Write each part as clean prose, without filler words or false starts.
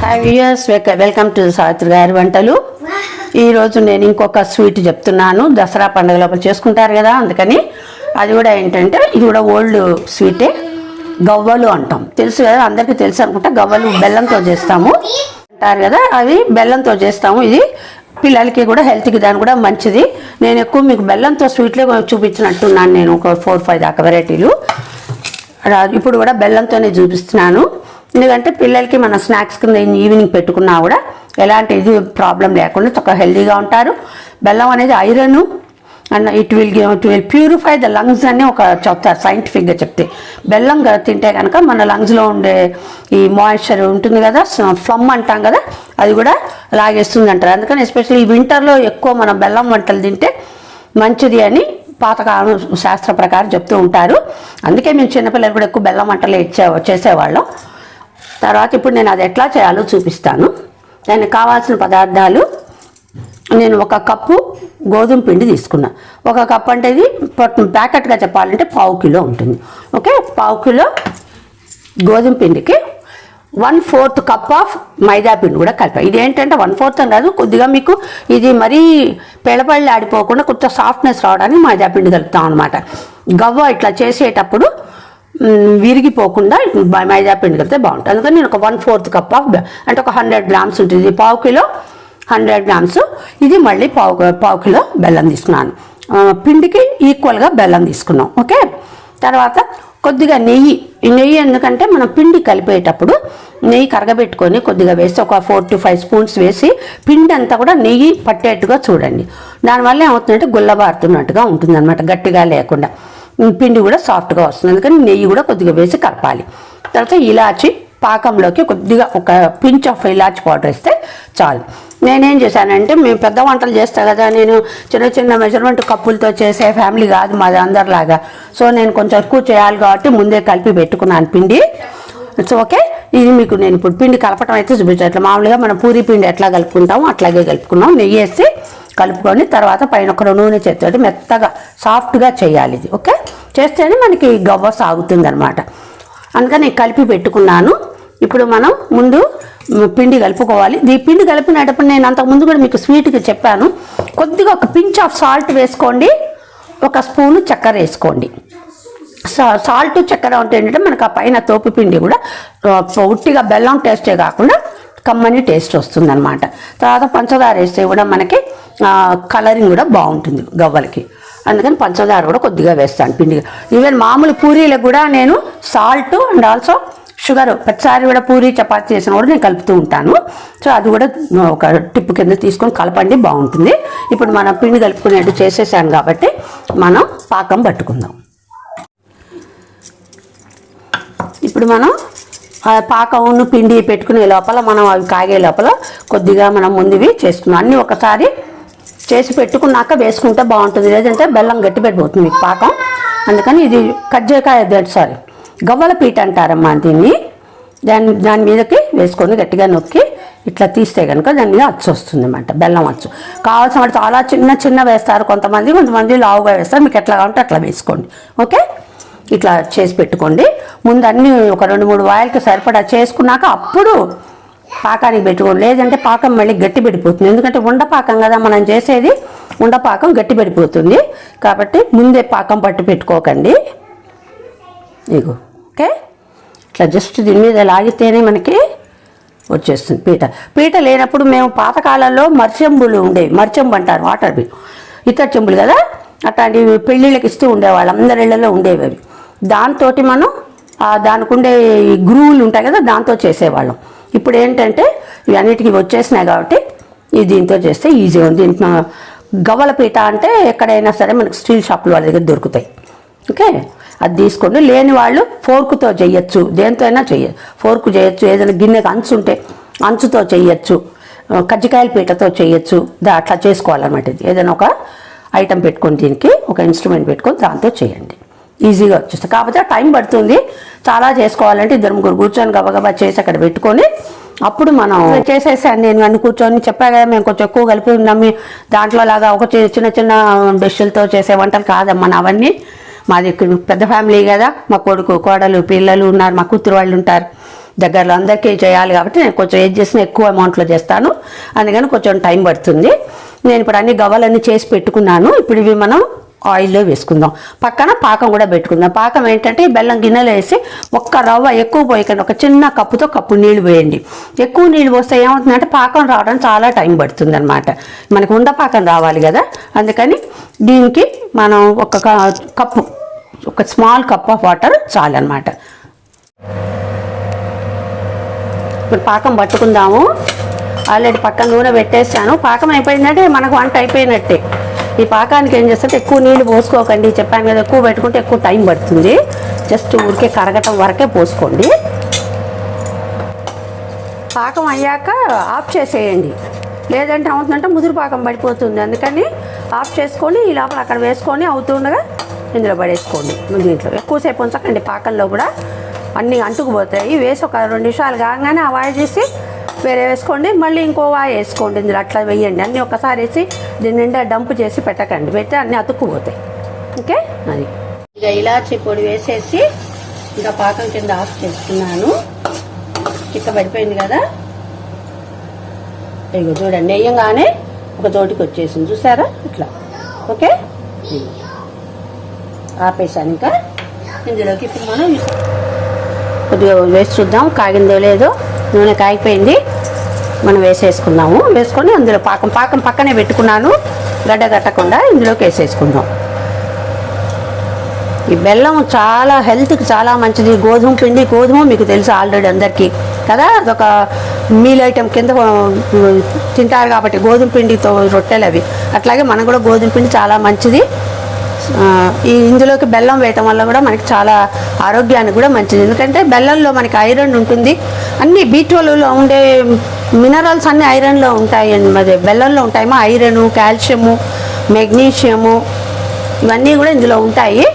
Hi viewers, welcome to Savitri గారి వంటలు. ఈరోజు నేను ఇంకొక స్వీట్ చెప్తున్నాను. దసరా పండుగ లోపల చేసుకుంటారు కదా, అందుకని అది కూడా ఏంటంటే ఇది కూడా ఓల్డ్ స్వీటే, గవ్వలు అంటాం. తెలుసు కదా, అందరికీ తెలుసు అనుకుంటా. గవ్వలు బెల్లంతో చేస్తాము అంటారు కదా, అది బెల్లంతో చేస్తాము. ఇది పిల్లలకి కూడా హెల్త్కి దాని కూడా మంచిది. నేను ఎక్కువ మీకు బెల్లంతో స్వీట్లే చూపించినట్టున్నాను. నేను ఒక 4-5 దాకా వెరైటీలు ఇప్పుడు కూడా బెల్లంతోనే చూపిస్తున్నాను. ఎందుకంటే పిల్లలకి మన స్నాక్స్ కింద ఈవినింగ్ పెట్టుకున్నా కూడా ఎలాంటి ఇది ప్రాబ్లం లేకుండా చక్కగా హెల్తీగా ఉంటారు. బెల్లం అనేది iron and it will purify the lungs అని ఒక చెప్తారు సైంటిఫిక్గా చెప్తే. బెల్లం తింటే కనుక మన లంగ్స్లో ఉండే ఈ మాయిశ్చర్ ఉంటుంది కదా, ఫ్లమ్ అంటాం కదా, అది కూడా లాగేస్తుంది అంటారు. అందుకని ఎస్పెషల్లీ ఈ వింటర్లో ఎక్కువ మనం బెల్లం వంటలు తింటే మంచిది అని పాతకాలం శాస్త్ర ప్రకారం చెప్తూ ఉంటారు. అందుకే మేము చిన్నపిల్లలు కూడా ఎక్కువ బెల్లం వంటలు చేసేవాళ్ళం. తర్వాత ఇప్పుడు నేను అది ఎట్లా చేయాలో చూపిస్తాను. దానికి కావాల్సిన పదార్థాలు, నేను 1 కప్పు గోధుమ పిండి తీసుకున్నా. 1 కప్ అంటే ఇది ప్యాకెట్గా చెప్పాలంటే 1/2 కిలో ఉంటుంది. ఓకే, 1/2 కిలో గోధుమ పిండికి 1/4 కప్ ఆఫ్ మైదా పిండి కూడా కలిపా. ఇది ఏంటంటే 1/4 అని కాదు, కొద్దిగా మీకు ఇది మరీ పెళ్ళపళ్ళు ఆడిపోకుండా కొంచెం సాఫ్ట్నెస్ రావడానికి మైదా పిండి కలుపుతాం అనమాట. గవ్వ ఇట్లా చేసేటప్పుడు విరిగిపోకుండా మైదా పిండి కలిపితే బాగుంటుంది. అందుకని నేను ఒక 1/4 కప్ ఆఫ్, అంటే ఒక 100 గ్రామ్స్ ఉంటుంది. 1/2 కిలో 100 గ్రామ్స్. ఇది మళ్ళీ 1/2 కిలో బెల్లం తీసుకున్నాను. పిండికి ఈక్వల్గా బెల్లం తీసుకున్నాం. ఓకే, తర్వాత కొద్దిగా నెయ్యి. ఈ నెయ్యి ఎందుకంటే మనం పిండి కలిపేటప్పుడు నెయ్యి కరగబెట్టుకొని కొద్దిగా వేసి ఒక 4 to 5 స్పూన్స్ వేసి పిండి అంతా కూడా నెయ్యి పట్టేట్టుగా చూడండి. దానివల్ల ఏమవుతుందంటే గుల్లబారుతున్నట్టుగా ఉంటుంది అనమాట, గట్టిగా లేకుండా. పిండి కూడా సాఫ్ట్గా వస్తుంది. అందుకని నెయ్యి కూడా కొద్దిగా వేసి కలపాలి. తర్వాత ఇలాచి పాకంలోకి కొద్దిగా ఒక పించ్ ఆఫ్ ఇలాచి పౌడర్ వేస్తే చాలు. నేనేం చేశానంటే, మేము పెద్ద వంటలు చేస్తా కదా, నేను చిన్న చిన్న మెజర్మెంట్ కప్పులతో చేసే ఫ్యామిలీ కాదు మాది అందరిలాగా. సో నేను కొంచెం ఎక్కువ చేయాలి కాబట్టి ముందే కలిపి పెట్టుకున్నాను పిండి. It's okay. ఇది మీకు నేను ఇప్పుడు పిండి కలపటం అయితే చూపించట్లేదు. మామూలుగా మనం పూరి పిండి ఎట్లా కలుపుకుంటామో అట్లాగే కలుపుకున్నాం. నెయ్యి వేసి కలుపుకొని తర్వాత పైన ఒక నూనె చేతితోటి మెత్తగా సాఫ్ట్గా చేయాలి. ఇది ఓకే, చేస్తేనే మనకి గవ్వ సాగుతుంది అనమాట. అందుకని కలిపి పెట్టుకున్నాను. ఇప్పుడు మనం ముందు పిండి కలుపుకోవాలి. ఈ పిండి కలిపినప్పుడు నేను అంతకుముందు కూడా మీకు స్వీట్కి చెప్పాను, కొద్దిగా ఒక పించ్ ఆఫ్ సాల్ట్ వేసుకోండి, 1 స్పూను చక్కెర వేసుకోండి. సాల్ట్ చక్కెర ఉంటే ఏంటంటే మనకు ఆ పైన తోపు పిండి కూడా ఉట్టిగా బెల్లం టేస్టే కాకుండా కమ్మని టేస్ట్ వస్తుంది అనమాట. తర్వాత పంచదార వేస్తే కూడా మనకి కలరింగ్ కూడా బాగుంటుంది గవ్వలకి. అందుకని పంచదార కూడా కొద్దిగా వేస్తాను పిండి. ఈవెన్ మామూలు పూరీలకు కూడా నేను సాల్ట్ అండ్ ఆల్సో షుగర్ ప్రతిసారి కూడా పూరి చపాతీ చేసిన కూడా నేను కలుపుతూ ఉంటాను. సో అది కూడా ఒక టిప్ కింద తీసుకొని కలపండి, బాగుంటుంది. ఇప్పుడు మనం పిండి కలుపుకునేట్టు చేసేసాను కాబట్టి మనం పాకం పట్టుకుందాం. ఇప్పుడు మనం పాకమును పిండి పెట్టుకునే లోపల మనం అవి కాగే లోపల కొద్దిగా మనం ముందువి చేసుకున్నాం. అన్నీ ఒకసారి చేసి పెట్టుకున్నాక వేసుకుంటే బాగుంటుంది, లేదంటే బెల్లం గట్టి పెట్టిపోతుంది మీకు పాకం. అందుకని ఇది గవ్వల పీట అంటారమ్మా దీన్ని. దాని మీదకి వేసుకొని గట్టిగా నొక్కి ఇట్లా తీస్తే కనుక దాని మీద అచ్చు వస్తుంది అన్నమాట, బెల్లం అచ్చు. కావాల్సిన వాటి చాలా చిన్న వేస్తారు కొంతమంది లావుగా వేస్తారు. మీకు ఎట్లా కావాలంటే అట్లా వేసుకోండి. ఓకే, ఇట్లా చేసి పెట్టుకోండి. ముందు అన్నీ ఒక 2-3 వాయిల్కి సరిపడా చేసుకున్నాక అప్పుడు పాకానికి పెట్టుకోండి. లేదంటే పాకం మళ్ళీ గట్టి పడిపోతుంది. ఎందుకంటే ఉండపాకం కదా మనం చేసేది, ఉండపాకం గట్టి పడిపోతుంది. కాబట్టి ముందే పాకం పట్టు పెట్టుకోకండి. ఇగో ఓకే, ఇట్లా జస్ట్ దీని మీద లాగితేనే మనకి వచ్చేస్తుంది పీట లేనప్పుడు మేము పాతకాలంలో మర్చెంబులు ఉండేవి, మర్చెంబు అంటారు, వాటర్ బిల్ ఇతర చెంబులు కదా, అట్లాంటివి పెళ్ళిళ్ళకి ఇస్తూ ఉండేవాళ్ళు, అందరి ఇళ్ళలో ఉండేవి అవి. దాంతో మనం దానికి ఉండే గ్రూవులు ఉంటాయి కదా, దాంతో చేసేవాళ్ళం. ఇప్పుడు ఏంటంటే ఇవన్నిటికీ వచ్చేసినాయి కాబట్టి దీంతో చేస్తే ఈజీగా ఉంది. దీంట్లో గవ్వల పీట అంటే ఎక్కడైనా సరే మనకి స్టీల్ షాపులు వాళ్ళ దగ్గర దొరుకుతాయి. ఓకే, అది తీసుకోండి. లేని వాళ్ళు ఫోర్కుతో చేయొచ్చు, దేంతో అయినా చేయొచ్చు. ఫోర్కు చేయొచ్చు, ఏదైనా గిన్నెకి అంచు ఉంటే అంచుతో చేయొచ్చు, కజ్జికాయల పీటతో చేయొచ్చు. అట్లా చేసుకోవాలన్నమాట. ఇది ఏదైనా ఒక ఐటెం పెట్టుకొని దీనికి ఒక ఇన్స్ట్రుమెంట్ పెట్టుకొని దాంతో చేయండి, ఈజీగా వచ్చేస్తుంది. కాకపోతే టైం పడుతుంది. చాలా చేసుకోవాలంటే 2-3 కూర్చొని గబగబా చేసి అక్కడ పెట్టుకొని అప్పుడు మనం చేసేసాను. నేను అన్ని కూర్చొని చెప్పా కదా, మేము కొంచెం ఎక్కువ కలిపి నమ్మి దాంట్లో లాగా ఒక చిన్న డిష్లతో చేసే వంటలు కాదమ్మా అవన్నీ. మాది పెద్ద ఫ్యామిలీ కదా, మా కొడుకు కోడలు పిల్లలు ఉన్నారు, మా కూతురు వాళ్ళు ఉంటారు. దగ్గరలో అందరికీ చేయాలి కాబట్టి నేను కొంచెం ఏది చేసినా ఎక్కువ అమౌంట్లో చేస్తాను, అందుకని కొంచెం టైం పడుతుంది. నేను ఇప్పుడు అన్ని గవ్వలన్నీ చేసి పెట్టుకున్నాను. ఇప్పుడు ఇవి మనం ఆయిల్లో వేసుకుందాం. పక్కన పాకం కూడా పెట్టుకుందాం. పాకం ఏంటంటే బెల్లం గిన్నెలో వేసి ఒక్క రవ్వ ఎక్కువ పోయకండి, ఒక చిన్న కప్పుతో కప్పు నీళ్ళు పోయండి. ఎక్కువ నీళ్ళు పోస్తే ఏమవుతుందంటే పాకం రావడానికి చాలా టైం పడుతుంది అనమాట. మనకు ఉండ పాకం రావాలి కదా, అందుకని దీనికి మనం ఒక కప్పు, ఒక స్మాల్ కప్ ఆఫ్ వాటర్ చాలన్నమాట. ఇప్పుడు పాకం పట్టుకుందాము. ఆల్రెడీ పక్కన నూనె పెట్టేసాను. పాకం అయిపోయిందంటే మనకు వంట అయిపోయినట్టే. ఈ పాకానికి ఏం చేస్తే ఎక్కువ నీళ్ళు పోసుకోకండి, చెప్పాను కదా, ఎక్కువ పెట్టుకుంటే ఎక్కువ టైం పడుతుంది. జస్ట్ ఊరికే కరగటం వరకే పోసుకోండి. పాకం అయ్యాక ఆఫ్ చేసేయండి, లేదంటే అవుతుందంటే ముదురు పాకం పడిపోతుంది. అందుకని ఆఫ్ చేసుకొని ఈ లోపల అక్కడ వేసుకొని అవుతుండగా ఇందులో పడేసుకోండి. దీంట్లో ఎక్కువసేపు ఉంచకండి, పాకంలో కూడా అన్నీ అంటుకుపోతాయి. వేసి ఒక 2 నిమిషాలు కాగానే ఆ వాయి చేసి వేరే వేసుకోండి, మళ్ళీ ఇంకో వాయి వేసుకోండి. ఇందులో అట్లా వేయండి. అన్నీ ఒక్కసారి వేసి దీని నిండా డంప్ చేసి పెట్టకండి, పెడితే అన్నీ అతుక్కుపోతాయి. ఓకే, అది ఇక ఇలాచి పొడి వేసేసి ఇంకా పాకం కింద ఆఫ్ చేసుకున్నాను. చిక్క పడిపోయింది కదా, ఇక చూడండి వేయంగానే ఒక చోటికి వచ్చేసింది, చూసారా ఇట్లా. ఓకే, ఆపేసాను. ఇంకా ఇందులోకి ఇప్పుడు మనం కొద్దిగా వేసి చూద్దాం కాగిందో లేదో. నూనె కాగిపోయింది, మనం వేసేసుకుందాము. వేసుకొని అందులో పాకం పక్కనే పెట్టుకున్నాను, గడ్డ కట్టకుండా ఇందులోకి వేసేసుకుందాం. ఈ బెల్లం చాలా హెల్త్కి చాలా మంచిది. గోధుమ మీకు తెలుసు ఆల్రెడీ అందరికీ కదా, అదొక మీల్ ఐటెం కింద తింటారు కాబట్టి గోధుమ పిండితో రొట్టెలు అవి. అట్లాగే మనకు కూడా గోధుమ పిండి చాలా మంచిది. ఇందులోకి బెల్లం వేయటం వల్ల కూడా మనకి చాలా ఆరోగ్యానికి కూడా మంచిది. ఎందుకంటే బెల్లంలో మనకి ఐరన్ ఉంటుంది, అన్ని B12లో ఉండే మినరల్స్ అన్నీ ఐరన్లో ఉంటాయి. మరి బెల్లంలో ఉంటాయేమో ఐరన్, కాల్షియము, మెగ్నీషియము, ఇవన్నీ కూడా ఇందులో ఉంటాయి.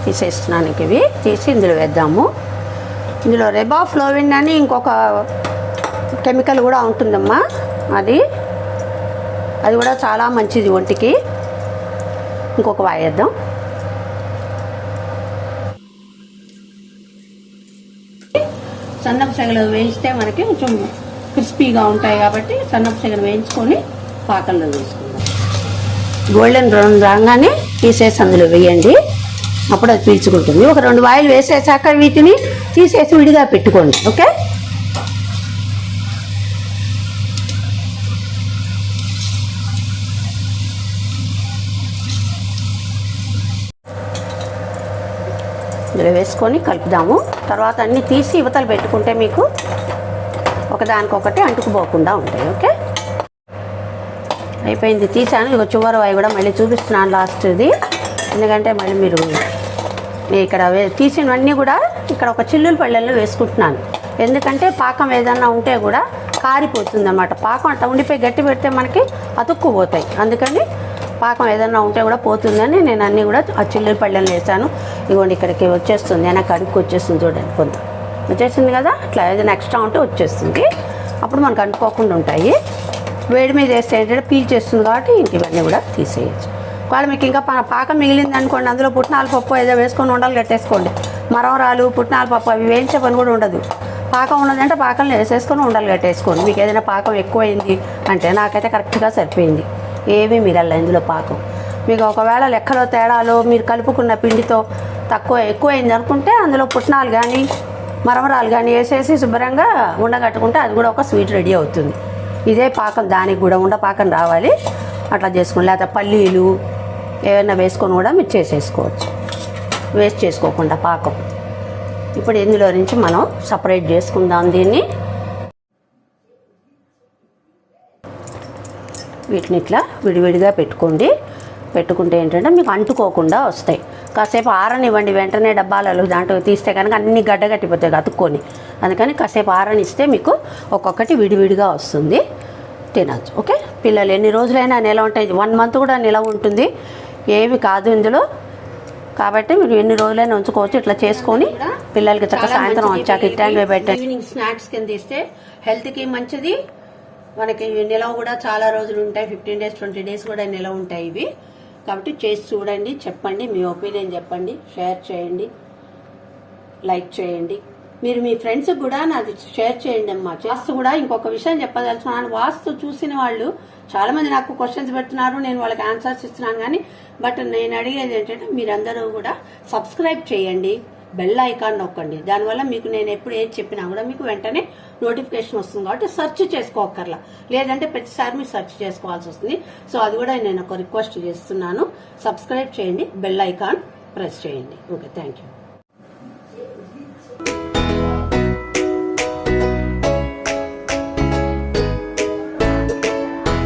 తీసేస్తున్నాను. ఇవి తీసి ఇందులో వేద్దాము. ఇందులో రెబాఫ్లోవిన్ అని ఇంకొక కెమికల్ కూడా ఉంటుందమ్మా, అది కూడా చాలా మంచిది ఒంటికి. ఇంకొక వాయేద్దాం. సన్నపు సెగలు వేయిస్తే మనకి కొంచెం క్రిస్పీగా ఉంటాయి కాబట్టి సన్నపు సెగలు వేయించుకొని పాకంలో వేసుకుందాం. గోల్డెన్ బ్రౌన్ రాగానే తీసేసి అందులో వేయండి, అప్పుడు అది పీల్చుకుంటుంది. ఒక 2 వాయిలు వేసేసాక వీటిని తీసేసి విడిగా పెట్టుకోండి. ఓకే, ఇందులో వేసుకొని కలుపుదాము. తర్వాత అన్నీ తీసి యువతలు పెట్టుకుంటే మీకు ఒకదానికొకటి అంటుకుపోకుండా ఉంటాయి. ఓకే, అయిపోయింది, తీసాను. ఇక చివరి వాయి కూడా మళ్ళీ చూపిస్తున్నాను లాస్ట్ది, ఎందుకంటే మళ్ళీ మీరు ఇక్కడ తీసినవన్నీ కూడా ఇక్కడ ఒక చిల్లుల పళ్ళెల్లో వేసుకుంటున్నాను. ఎందుకంటే పాకం ఏదన్నా ఉంటే కూడా కారిపోతుంది అన్నమాట. పాకం అట్లా ఉండిపోయి గట్టి పెడితే మనకి అతుక్కుపోతాయి. అందుకని పాకం ఏదన్నా ఉంటే కూడా పోతుందని నేను అన్నీ కూడా ఆ చిల్లుల పళ్ళెల్లో వేసాను. ఇదిగోండి ఇక్కడికి వచ్చేస్తుంది, వెనక అడుగుకి వచ్చేస్తుంది, చూడండి కొంత వచ్చేసింది కదా. అట్లా ఏదైనా ఎక్స్ట్రా ఉంటే వచ్చేస్తుంది, అప్పుడు మనకు అంటుకోకుండా ఉంటాయి. వేడి మీద వేస్తే ఏంటంటే పీల్ చేస్తుంది కాబట్టి ఇంక ఇవన్నీ కూడా తీసేయచ్చు. ఒకవేళ మీకు ఇంకా పాకం మిగిలింది అనుకోండి, అందులో పుట్నాల పప్పు ఏదో వేసుకొని ఉండలు కట్టేసుకోండి. మరవరాలు, పుట్నాల పప్పు అవి వేయించే పని కూడా ఉండదు. పాకం ఉన్నదంటే పాకంలో వేసేసుకొని ఉండలు కట్టేసుకోండి. మీకు ఏదైనా పాకం ఎక్కువైంది అంటే, నాకైతే కరెక్ట్గా సరిపోయింది, ఏమీ మిగల ఇందులో పాకం. మీకు ఒకవేళ లెక్కలో తేడాలో మీరు కలుపుకున్న పిండితో ఎక్కువైంది అనుకుంటే అందులో పుట్నాలు కానీ మరమరాలు కానీ వేసేసి శుభ్రంగా ఉండగట్టుకుంటే అది కూడా ఒక స్వీట్ రెడీ అవుతుంది. ఇదే పాకం, దానికి కూడా ఉండ పాకం రావాలి, అట్లా చేసుకోండి. లేకపోతే పల్లీలు ఏమైనా వేసుకొని కూడా మీరు చేసేసుకోవచ్చు, వేస్ట్ చేసుకోకుండా పాకం. ఇప్పుడు ఇందులో నుంచి మనం సపరేట్ చేసుకుందాం దీన్ని. వీటిని ఇట్లా విడివిడిగా పెట్టుకుంటే ఏంటంటే మీకు అంటుకోకుండా వస్తాయి. కాసేపు ఆరనివ్వండి, వెంటనే డబ్బాలలో దాంట్లో తీస్తే కనుక అన్ని గడ్డగట్టిపోతాయి అతుక్కొని. అందుకని కాసేపు ఆరనిస్తే మీకు ఒక్కొక్కటి విడివిడిగా వస్తుంది, తినచ్చు. ఓకే, పిల్లలు ఎన్ని రోజులైనా నిలవ ఉంటాయి, 1 మంత్ కూడా నిలవ ఉంటుంది, ఏమి కాదు. ఇందులో కాబట్టి మీరు ఎన్ని రోజులైనా ఉంచుకోవచ్చు. ఇట్లా చేసుకొని పిల్లలకి చక్కగా సాయంత్రం వచ్చాక ఇట్లాంటివి పెట్టండి. ఈవినింగ్ స్నాక్స్ కింద ఇస్తే హెల్త్కి మంచిది. మనకి నిలవ కూడా చాలా రోజులు ఉంటాయి, 15 days 20 days కూడా నిలవ ఉంటాయి ఇవి. కాబట్టి చేసి చూడండి, చెప్పండి, మీ ఒపీనియన్ చెప్పండి, షేర్ చేయండి, లైక్ చేయండి. మీరు మీ ఫ్రెండ్స్కి కూడా నాది షేర్ చేయండి అమ్మా. వాస్తు కూడా ఇంకొక విషయం చెప్పదలుచుకున్నాను. వాస్తు చూసిన వాళ్ళు చాలా మంది నాకు క్వశ్చన్స్ పెడుతున్నారు, నేను వాళ్ళకి ఆన్సర్స్ ఇస్తున్నాను. కానీ బట్ నేను అడిగేది ఏంటంటే మీరందరూ కూడా సబ్స్క్రైబ్ చేయండి, బెల్ ఐకాన్ నొక్కండి. దానివల్ల మీకు నేను ఎప్పుడు ఏది చెప్పినా కూడా మీకు వెంటనే నోటిఫికేషన్ వస్తుంది. కాబట్టి సెర్చ్ చేసుకోకర్లా, లేదంటే ప్రతిసారి మీరు సెర్చ్ చేసుకోవాల్సి వస్తుంది. సో అది కూడా నేను ఒక రిక్వెస్ట్ చేస్తున్నాను, సబ్స్క్రైబ్ చేయండి, బెల్ ఐకాన్ ప్రెస్ చేయండి. Okay, thank you.